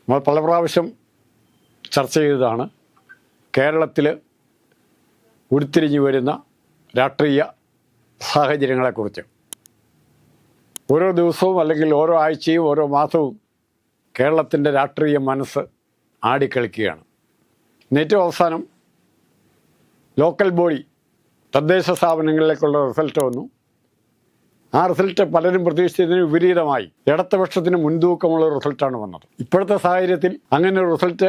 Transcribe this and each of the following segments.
നമ്മൾ പല പ്രാവശ്യം ചർച്ച ചെയ്തതാണ് കേരളത്തിൽ ഉരുത്തിരിഞ്ഞു വരുന്ന രാഷ്ട്രീയ സാഹചര്യങ്ങളെക്കുറിച്ച്. ഓരോ ദിവസവും അല്ലെങ്കിൽ ഓരോ ആഴ്ചയും ഓരോ മാസവും കേരളത്തിൻ്റെ രാഷ്ട്രീയ മനസ്സ് ആടിക്കളിക്കുകയാണ്. ഏറ്റവും അവസാനം ലോക്കൽ ബോഡി തദ്ദേശ സ്ഥാപനങ്ങളിലേക്കുള്ള റിസൾട്ട് വന്നു. ആ റിസൾട്ട് പലരും പ്രതീക്ഷിച്ചതിന് വിപരീതമായി ഇടതുപക്ഷത്തിന് മുൻതൂക്കമുള്ള റിസൾട്ടാണ് വന്നത്. ഇപ്പോഴത്തെ സാഹചര്യത്തിൽ അങ്ങനെ ഒരു റിസൾട്ട്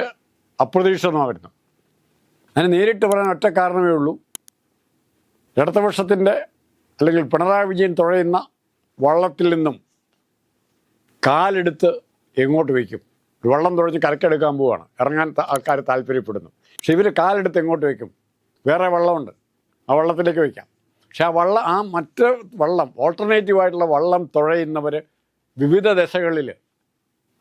അപ്രതീക്ഷിതമായിരുന്നു. അതിന് നേരിട്ട് പറയാൻ ഒറ്റ കാരണമേ ഉള്ളൂ. ഇടതുപക്ഷത്തിൻ്റെ അല്ലെങ്കിൽ പിണറായി വിജയൻ തുഴയുന്ന വള്ളത്തിൽ നിന്നും കാലെടുത്ത് എങ്ങോട്ട് വയ്ക്കും? വെള്ളം തുഴഞ്ഞ് കരക്കെടുക്കാൻ പോവുകയാണ്, ഇറങ്ങാൻ ആൾക്കാർ താല്പര്യപ്പെടുന്നു. പക്ഷെ ഇവർ കാലെടുത്ത് എങ്ങോട്ട് വയ്ക്കും? വേറെ വള്ളമുണ്ട്, ആ വള്ളത്തിലേക്ക് വയ്ക്കാം. പക്ഷെ ആ മറ്റ് വള്ളം, ഓൾട്ടർനേറ്റീവായിട്ടുള്ള വള്ളം തുഴയുന്നവർ വിവിധ ദശകളിൽ,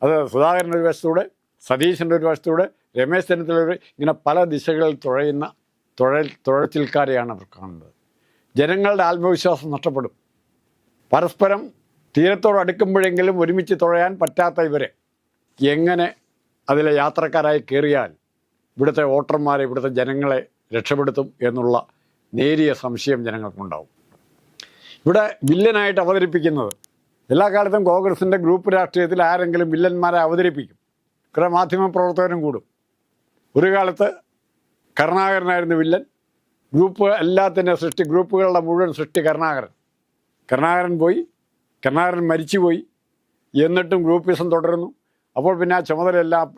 അത് സുധാകരൻ്റെ ഒരു വശത്തൂടെ, സതീശൻ്റെ ഒരു വശത്തൂടെ, രമേശ് ചെന്നിത്തല, ഇങ്ങനെ പല ദിശകളിൽ തുഴച്ചിൽക്കാരെയാണ് അവർ കാണുന്നത്. ജനങ്ങളുടെ ആത്മവിശ്വാസം നഷ്ടപ്പെടും. പരസ്പരം തീരത്തോട് അടുക്കുമ്പോഴെങ്കിലും ഒരുമിച്ച് തുഴയാൻ പറ്റാത്ത ഇവരെ എങ്ങനെ അതിലെ യാത്രക്കാരായി കയറിയാൽ ഇവിടുത്തെ വോട്ടർമാരെ, ഇവിടുത്തെ ജനങ്ങളെ രക്ഷപ്പെടുത്തും എന്നുള്ള നേരിയ സംശയം ജനങ്ങൾക്കുണ്ടാവും. ഇവിടെ വില്ലനായിട്ട് അവതരിപ്പിക്കുന്നത്, എല്ലാ കാലത്തും കോൺഗ്രസിൻ്റെ ഗ്രൂപ്പ് രാഷ്ട്രീയത്തിൽ ആരെങ്കിലും വില്ലന്മാരെ അവതരിപ്പിക്കും. കുറേ മാധ്യമപ്രവർത്തകരും കൂടും. ഒരു കാലത്ത് കരുണാകരനായിരുന്നു വില്ലൻ. എല്ലാത്തിൻ്റെ ഗ്രൂപ്പുകളുടെ മുഴുവൻ സൃഷ്ടി കരുണാകരൻ പോയി, കരുണാകരൻ മരിച്ചുപോയി. എന്നിട്ടും ഗ്രൂപ്പിസം തുടരുന്നു. അപ്പോൾ പിന്നെ ആ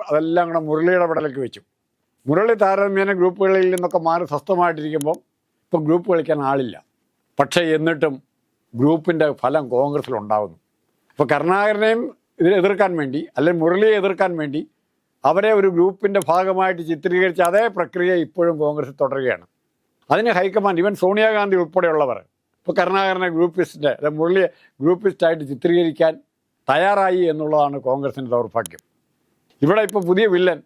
അതെല്ലാം കൂടെ മുരളിയുടെ പടലേക്ക് വെച്ചു. മുരളി താരതമ്യേന ഗ്രൂപ്പുകളിൽ നിന്നൊക്കെ മാറി സ്വസ്ഥമായിട്ടിരിക്കുമ്പോൾ ഇപ്പം ഗ്രൂപ്പ് കളിക്കാൻ ആളില്ല. പക്ഷേ എന്നിട്ടും ഗ്രൂപ്പിൻ്റെ ഫലം കോൺഗ്രസ്സിലുണ്ടാകുന്നു. അപ്പോൾ കരുണാകരനെയും എതിർക്കാൻ വേണ്ടി, അല്ലെങ്കിൽ മുരളിയെ എതിർക്കാൻ വേണ്ടി അവരെ ഒരു ഗ്രൂപ്പിൻ്റെ ഭാഗമായിട്ട് ചിത്രീകരിച്ച അതേ പ്രക്രിയ ഇപ്പോഴും കോൺഗ്രസ് തുടരുകയാണ്. അതിന് ഹൈക്കമാൻഡ്, ഈവൻ സോണിയാഗാന്ധി ഉൾപ്പെടെയുള്ളവർ ഇപ്പോൾ കരുണാകരനെ ഗ്രൂപ്പിസ്റ്റിൻ്റെ, അല്ലെങ്കിൽ മുരളിയെ ഗ്രൂപ്പിസ്റ്റായിട്ട് ചിത്രീകരിക്കാൻ തയ്യാറായി എന്നുള്ളതാണ് കോൺഗ്രസിൻ്റെ ദൗർഭാഗ്യം. ഇവിടെ ഇപ്പോൾ പുതിയ വില്ലൻ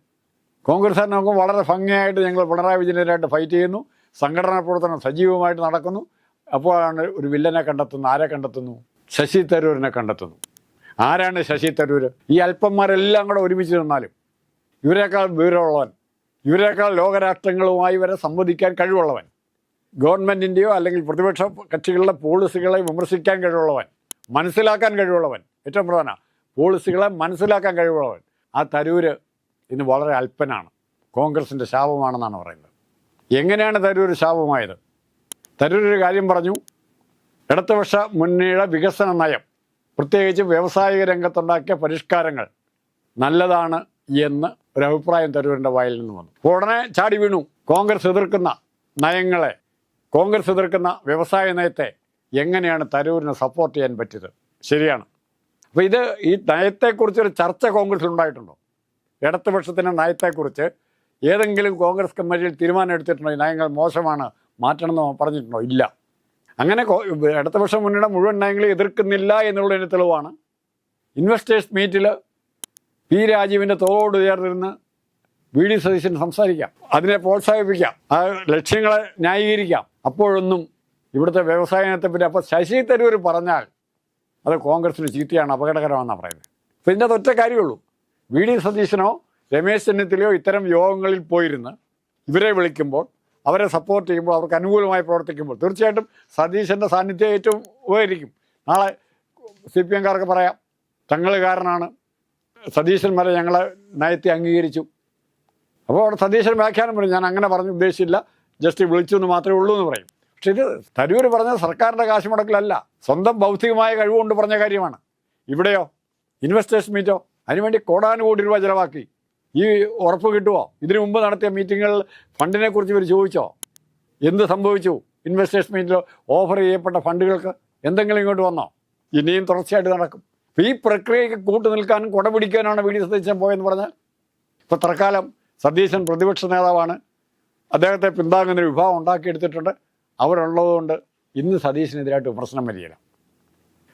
കോൺഗ്രസ് നോക്കുമ്പോൾ വളരെ ഭംഗിയായിട്ട് ഞങ്ങൾ പിണറായി വിജയനെതിരായിട്ട് ഫൈറ്റ് ചെയ്യുന്നു, സംഘടനാ പ്രവർത്തനം സജീവമായിട്ട് നടക്കുന്നു. അപ്പോഴാണ് ഒരു വില്ലനെ കണ്ടെത്തുന്നു. ആരെ കണ്ടെത്തുന്നു? ശശി തരൂരിനെ കണ്ടെത്തുന്നു. ആരാണ് ശശി തരൂർ? ഈ അല്പന്മാരെല്ലാം കൂടെ ഒരുമിച്ച് നിന്നാലും ഇവരെക്കാൾ വിവരമുള്ളവൻ, ഇവരെക്കാൾ ലോകരാഷ്ട്രങ്ങളുമായി വരെ സംവദിക്കാൻ കഴിവുള്ളവൻ, ഗവൺമെൻറ്റിൻ്റെയോ അല്ലെങ്കിൽ പ്രതിപക്ഷ കക്ഷികളുടെ പോളിസികളെ വിമർശിക്കാൻ കഴിവുള്ളവൻ, മനസ്സിലാക്കാൻ കഴിവുള്ളവൻ, ഏറ്റവും പ്രധാന പോളിസികളെ മനസ്സിലാക്കാൻ കഴിവുള്ളവൻ, ആ തരൂർ ഇന്ന് വളരെ അല്പനാണ്. കോൺഗ്രസിൻ്റെ ശാപമാണെന്നാണ് പറയുന്നത്. എങ്ങനെയാണ് തരൂർ ശാപമായത്? തരൂർ ഒരു കാര്യം പറഞ്ഞു. ഇടതുപക്ഷ മുന്നണിയുടെ വികസന നയം, പ്രത്യേകിച്ച് വ്യവസായിക രംഗത്തുണ്ടാക്കിയ പരിഷ്കാരങ്ങൾ നല്ലതാണ് എന്ന് ഒരഭിപ്രായം തരൂരിൻ്റെ വായിൽ നിന്ന് വന്നു. ഉടനെ ചാടി വീണു. കോൺഗ്രസ് എതിർക്കുന്ന നയങ്ങളെ, കോൺഗ്രസ് എതിർക്കുന്ന വ്യവസായ നയത്തെ എങ്ങനെയാണ് തരൂരിനെ സപ്പോർട്ട് ചെയ്യാൻ പറ്റിയത്? ശരിയാണ്. അപ്പോൾ ഈ നയത്തെക്കുറിച്ചൊരു ചർച്ച കോൺഗ്രസ്സിൽ ഉണ്ടായിട്ടുണ്ടോ? ഇടതുപക്ഷത്തിൻ്റെ നയത്തെക്കുറിച്ച് ഏതെങ്കിലും കോൺഗ്രസ് കമ്മിറ്റിയിൽ തീരുമാനം എടുത്തിട്ടുണ്ടോ? ഈ നയങ്ങൾ മോശമാണ്, മാറ്റണമെന്ന് പറഞ്ഞിട്ടുണ്ടോ? ഇല്ല. അങ്ങനെ ഇടതുപക്ഷ മുന്നണിയുടെ മുഴുവൻ നയങ്ങളെ എതിർക്കുന്നില്ല എന്നുള്ളതിന് തെളിവാണ് ഇൻവെസ്റ്റേഴ്സ് മീറ്റിൽ പി രാജീവിൻ്റെ തോട് ചേർന്നിരുന്ന് വി ഡി സതീശൻ സംസാരിക്കാം, അതിനെ പ്രോത്സാഹിപ്പിക്കാം, ആ ലക്ഷ്യങ്ങളെ ന്യായീകരിക്കാം. അപ്പോഴൊന്നും ഇവിടുത്തെ വ്യവസായത്തെപ്പറ്റി അപ്പോൾ ശശി തരൂർ പറഞ്ഞാൽ അത് കോൺഗ്രസിന് ചീത്തയാണ്, അപകടകരമാണെന്നാണ് പറയുന്നത്. അപ്പോൾ ഇതിൻ്റെ അത് ഒറ്റ കാര്യമുള്ളൂ. വി ഡി സതീശനോ രമേശ് ചെന്നിത്തലയോ ഇത്തരം യോഗങ്ങളിൽ പോയിരുന്ന് ഇവരെ വിളിക്കുമ്പോൾ, അവരെ സപ്പോർട്ട് ചെയ്യുമ്പോൾ, അവർക്ക് അനുകൂലമായി പ്രവർത്തിക്കുമ്പോൾ തീർച്ചയായിട്ടും സതീശൻ്റെ സാന്നിധ്യം ഏറ്റവും ഉപകരിക്കും. നാളെ CPM-കാർക്ക് പറയാം, തങ്ങൾ കാരനാണ് സതീശൻ വരെ ഞങ്ങളെ നയത്തെ അംഗീകരിച്ചു. അപ്പോൾ അവിടെ സതീശൻ വ്യാഖ്യാനം പറയും, ഞാൻ അങ്ങനെ പറഞ്ഞു ഉദ്ദേശിച്ചില്ല, ജസ്റ്റ് വിളിച്ചു എന്ന് മാത്രമേ ഉള്ളൂ എന്ന് പറയും. പക്ഷെ ഇത് തരൂർ പറഞ്ഞത് സർക്കാരിൻ്റെ കാശ് മുടക്കിലല്ല, സ്വന്തം ഭൗതികമായ കഴിവുകൊണ്ട് പറഞ്ഞ കാര്യമാണ്. ഇവിടെയോ ഇൻവെസ്റ്റേഴ്സ് മീറ്റോ അതിനുവേണ്ടി കോടാനുകോടി രൂപ ചിലവാക്കി. ഈ ഉറപ്പ് കിട്ടുമോ? ഇതിനു മുമ്പ് നടത്തിയ മീറ്റിങ്ങുകളിൽ ഫണ്ടിനെ കുറിച്ച് ഇവർ ചോദിച്ചോ? എന്ത് സംഭവിച്ചു? ഇൻവെസ്റ്റേഴ്സ് മീറ്റിലോ ഓഫർ ചെയ്യപ്പെട്ട ഫണ്ടുകൾക്ക് എന്തെങ്കിലും ഇങ്ങോട്ട് വന്നോ? ഇനിയും തുടർച്ചയായിട്ട് നടക്കും. അപ്പോൾ ഈ പ്രക്രിയയ്ക്ക് കൂട്ടു നിൽക്കാനും കുട പിടിക്കാനാണ് വി ഡി സതീശൻ പോയെന്ന് പറഞ്ഞാൽ, ഇപ്പോൾ തൽക്കാലം സതീശൻ പ്രതിപക്ഷ നേതാവാണ്, അദ്ദേഹത്തെ പിന്താങ്ങുന്നൊരു വിഭാഗം ഉണ്ടാക്കിയെടുത്തിട്ടുണ്ട്. അവരുള്ളതുകൊണ്ട് ഇന്ന് സതീശനെതിരായിട്ട് വിമർശനം വരികയില്ല.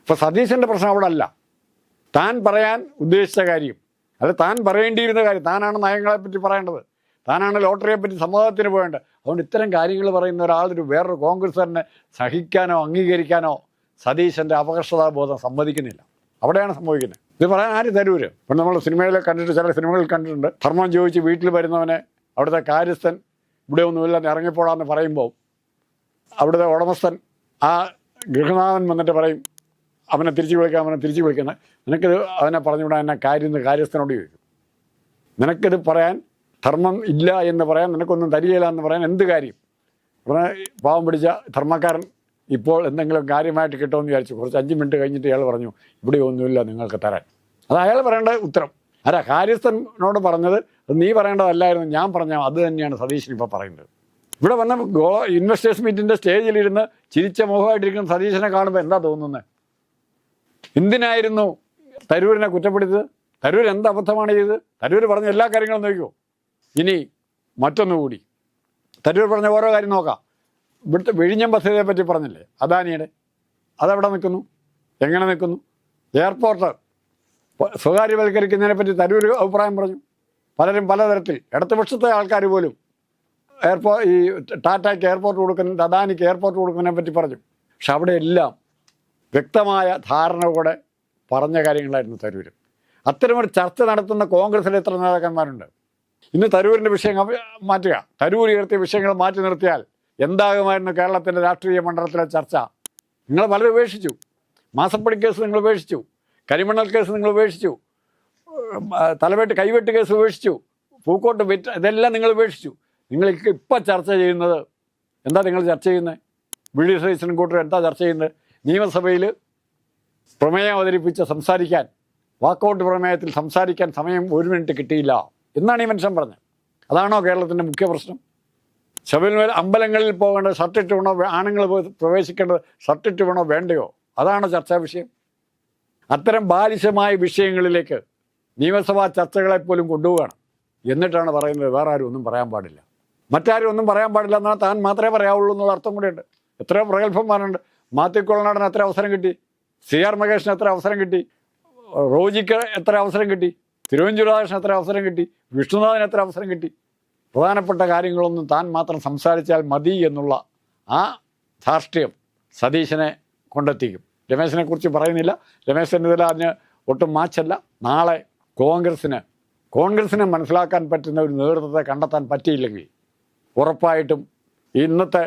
അപ്പോൾ സതീശൻ്റെ പ്രശ്നം അവിടെ അല്ല. താൻ പറയാൻ ഉദ്ദേശിച്ച കാര്യം, അല്ല താൻ പറയേണ്ടിയിരുന്ന കാര്യം, താനാണ് നയങ്ങളെപ്പറ്റി പറയേണ്ടത്, താനാണ് ലോട്ടറിയെപ്പറ്റി സമൂഹത്തിന് പോകേണ്ടത്. അതുകൊണ്ട് ഇത്തരം കാര്യങ്ങൾ പറയുന്ന ഒരാളൊരു വേറൊരു കോൺഗ്രസ്സുകാരനെ സഹിക്കാനോ അംഗീകരിക്കാനോ സതീശൻ്റെ അപകർഷതാബോധം സമ്മതിക്കുന്നില്ല. അവിടെയാണ് സംഭവിക്കുന്നത്. ഇത് പറയാൻ ആര് തരൂര്? ഇപ്പം നമ്മൾ സിനിമയിൽ കണ്ടിട്ട്, ചില സിനിമകളിൽ കണ്ടിട്ടുണ്ട്, ധർമ്മം ചോദിച്ച് വീട്ടിൽ വരുന്നവനെ അവിടുത്തെ കാര്യസ്ഥൻ ഇവിടെ ഒന്നുമില്ല ഇറങ്ങിപ്പോടാന്ന് പറയുമ്പോൾ അവിടുത്തെ ഉടമസ്ഥൻ ആ ഗൃഹനാഥൻ വന്നിട്ട് പറയും, അവനെ തിരിച്ചു വിളിക്കുന്നത്, നിനക്കിത് അവനെ പറഞ്ഞുവിടാൻ എന്നാ കാര്യം എന്ന് കാര്യസ്ഥനോട് ചോദിക്കും. നിനക്കിത് പറയാൻ, ധർമ്മം ഇല്ല എന്ന് പറയാൻ, നിനക്കൊന്നും തരികയില്ല എന്ന് പറയാൻ എന്ത് കാര്യം? പറഞ്ഞാൽ പാവം പിടിച്ച ധർമ്മക്കാരൻ ഇപ്പോൾ എന്തെങ്കിലും കാര്യമായിട്ട് കിട്ടുമെന്ന് വിചാരിച്ചു. കുറച്ച് 5 മിനിറ്റ് കഴിഞ്ഞിട്ട് അയാൾ പറഞ്ഞു, ഇവിടെ ഒന്നുമില്ല നിങ്ങൾക്ക് തരാൻ. അത് അയാൾ പറയേണ്ട ഉത്തരം. കാര്യസ്ഥനോട് പറഞ്ഞത് നീ പറയേണ്ടതല്ലായിരുന്നു, ഞാൻ പറഞ്ഞാൽ അത് തന്നെയാണ് സതീശൻ ഇപ്പോൾ പറയുന്നത്. ഇവിടെ വന്ന ഇൻവെസ്റ്റേഴ്സ് മീറ്റിൻ്റെ സ്റ്റേജിലിരുന്ന് ചിരിച്ച മുഖമായിട്ടിരിക്കുന്ന സതീശനെ കാണുമ്പോൾ എന്താ തോന്നുന്നത്? എന്തിനായിരുന്നു തരൂരിനെ കുറ്റപ്പെടുത്തിയത്? തരൂർ എന്ത് അബദ്ധമാണ് ചെയ്തത്? തരൂർ പറഞ്ഞ എല്ലാ കാര്യങ്ങളും നോക്കുമോ? ഇനി മറ്റൊന്നുകൂടി തരൂർ പറഞ്ഞ ഓരോ കാര്യം നോക്കാം. ഇവിടുത്തെ വിഴിഞ്ഞം പദ്ധതിയെ പറ്റി പറഞ്ഞില്ലേ, അദാനിയുടെ, അതെവിടെ നിൽക്കുന്നു? എങ്ങനെ നിൽക്കുന്നു? എയർപോർട്ട് സ്വകാര്യവൽക്കരിക്കുന്നതിനെ പറ്റി തരൂർ അഭിപ്രായം പറഞ്ഞു. പലരും പലതരത്തിൽ, ഇടതുപക്ഷത്തെ ആൾക്കാർ പോലും ഈ ടാറ്റയ്ക്ക് എയർപോർട്ട് കൊടുക്കുന്നതിന്, അദാനിക്ക് എയർപോർട്ട് കൊടുക്കുന്നതിനെ പറ്റി പറഞ്ഞു. പക്ഷെ അവിടെ എല്ലാം വ്യക്തമായ ധാരണ കൂടെ പറഞ്ഞ കാര്യങ്ങളായിരുന്നു തരൂർ. അത്തരമൊരു ചർച്ച നടത്തുന്ന കോൺഗ്രസിലെ എത്ര നേതാക്കന്മാരുണ്ട്? ഇന്ന് തരൂരിൻ്റെ വിഷയം മാറ്റുക, തരൂർ ഉയർത്തിയ വിഷയങ്ങൾ മാറ്റി നിർത്തിയാൽ എന്താകുമായിരുന്നു കേരളത്തിൻ്റെ രാഷ്ട്രീയ മണ്ഡലത്തിലെ ചർച്ച? നിങ്ങൾ പലരും ഉപേക്ഷിച്ചു. മാസപ്പടി കേസ് നിങ്ങൾ ഉപേക്ഷിച്ചു, കരിമണൽ കേസ് നിങ്ങൾ ഉപേക്ഷിച്ചു, തലവെട്ട് കൈവെട്ട് കേസ് ഉപേക്ഷിച്ചു, പൂക്കോട്ട് വെറ്റ്, ഇതെല്ലാം നിങ്ങൾ ഉപേക്ഷിച്ചു. നിങ്ങൾക്ക് ഇപ്പം ചർച്ച ചെയ്യുന്നത് എന്താ? നിങ്ങൾ ചർച്ച ചെയ്യുന്നത് വി.ഡി. സതീശൻ കൂട്ടർ എന്താ ചർച്ച ചെയ്യുന്നത്? നിയമസഭയിൽ പ്രമേയം അവതരിപ്പിച്ച് സംസാരിക്കാൻ, വാക്കൗട്ട് പ്രമേയത്തിൽ സംസാരിക്കാൻ സമയം 1 മിനിറ്റ് കിട്ടിയില്ല എന്നാണ് ഈ മനുഷ്യൻ പറഞ്ഞത്. അതാണോ കേരളത്തിൻ്റെ മുഖ്യ പ്രശ്നം? ശബരിമല അമ്പലങ്ങളിൽ പോകേണ്ടത് ഷർട്ടിട്ട് വേണോ, ആണുങ്ങൾ പ്രവേശിക്കേണ്ടത് ഷർട്ടിട്ട് വേണോ വേണ്ടയോ? അതാണോ ചർച്ചാ വിഷയം? അത്തരം ബാലിശമായ വിഷയങ്ങളിലേക്ക് നിയമസഭാ ചർച്ചകളെപ്പോലും കൊണ്ടുപോവുകയാണ്. എന്നിട്ടാണ് പറയുന്നത് വേറെ ആരും ഒന്നും പറയാൻ പാടില്ല, മറ്റാരും ഒന്നും പറയാൻ പാടില്ല എന്നാൽ താൻ മാത്രമേ പറയാവുള്ളൂ എന്നുള്ള അർത്ഥം കൂടെയുണ്ട്. എത്രയോ പ്രഗത്ഭന്മാരുണ്ട്. മാത്യു കൊളനാടന് എത്ര അവസരം കിട്ടി? C.R. മഹേഷിന് എത്ര അവസരം കിട്ടി? റോജിക്ക് എത്ര അവസരം കിട്ടി? തിരുവഞ്ചൂരാധാകൃഷ്ണൻ എത്ര അവസരം കിട്ടി? വിഷ്ണുനാഥന് എത്ര അവസരം കിട്ടി? പ്രധാനപ്പെട്ട കാര്യങ്ങളൊന്നും താൻ മാത്രം സംസാരിച്ചാൽ മതി എന്നുള്ള ആ ധാർഷ്ട്യം സതീശനെ കൊണ്ടെത്തിക്കും. രമേശിനെ കുറിച്ച് പറയുന്നില്ല, രമേശിൻ്റെ ഇതിൽ അതിന് ഒട്ടും മാച്ചല്ല. നാളെ കോൺഗ്രസിനെ മനസ്സിലാക്കാൻ പറ്റുന്ന ഒരു നേതൃത്വത്തെ കണ്ടെത്താൻ പറ്റിയില്ലെങ്കിൽ ഉറപ്പായിട്ടും ഇന്നത്തെ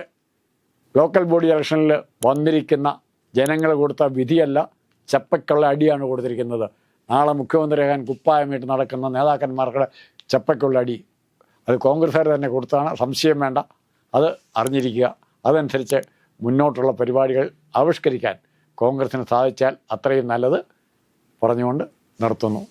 ലോക്കൽ ബോഡി ഇലക്ഷനിൽ വന്നിരിക്കുന്ന ജനങ്ങൾ കൊടുത്ത വിധിയല്ല, ചപ്പയ്ക്കുള്ള അടിയാണ് കൊടുത്തിരിക്കുന്നത്. നാളെ മുഖ്യമന്ത്രിയാകാൻ കുപ്പായമായിട്ട് നടക്കുന്ന നേതാക്കന്മാർക്ക് ചപ്പയ്ക്കുള്ള അടി അത് കോൺഗ്രസ്സുകാർ തന്നെ കൊടുത്താണ്, സംശയം വേണ്ട. അത് അറിഞ്ഞിരിക്കുക. അതനുസരിച്ച് മുന്നോട്ടുള്ള പരിപാടികൾ ആവിഷ്കരിക്കാൻ കോൺഗ്രസ്സിന് സാധിച്ചാൽ അത്രയും നല്ലത് പറഞ്ഞുകൊണ്ട് നിർത്തുന്നു.